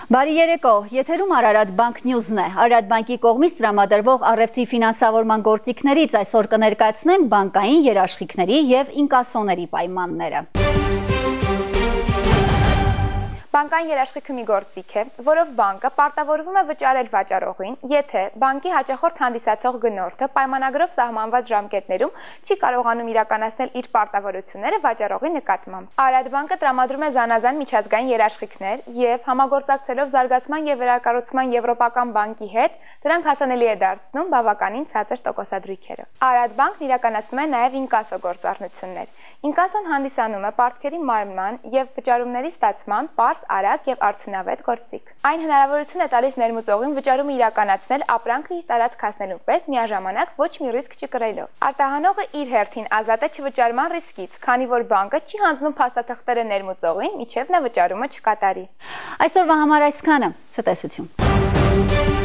Բարի երեկո, եթերում Արարատ բանկ նյուզն է։ Արարատ բանկի կողմից տրամադրվող առևտրի ֆինանսավորման գործիքներից այսօր կներկայացնենք բանկային երաշխիքների և ինկասոների պայմանները։ Բանկային երաշխիքը մի գործիք է, որով բանկը պարտավորվում է վճարել վաճառողին, եթե բանկի հաճախորդ հանդիսացող գնորդը պայմանագրով սահմանված ժամկետներում չի կարողանում իրականացնել իր պարտավորությունները վաճառողի նկատմամբ։ Արարատ բանկը տրամադրում է զանազան միջազգային երաշխիքներ և համագործակցելով Զարգացման և վերակառուցման Եվրոպական բանկի հետ դրանք հասանելի է դարձնում բավականին ցածր տոկոսադրույքերը։ Արարատ բանկն իրականացնում է նաև ինկասո գործառնություններ։ Ինկասոն հանդիսանում է պարտքերի մարմնման և վճարումների ստացման պարզ, արագ և արդյունավետ գործիք։ Այն հնարավորություն է տալիս ներմուծողին վճարումը իրականացնել ապրանքը իր տարածք հասնելու պես միաժամանակ ոչ մի ռիսկ չկրելով։ Արտահանողը իր հերթին ազատ է չվճարման ռիսկից, քանի որ բանկը չի հանձնում փաստաթղթերը ներմուծողին, մինչև նա վճարումը չկատարի։ Այսօրվա համար այսքանը, ցտեսություն։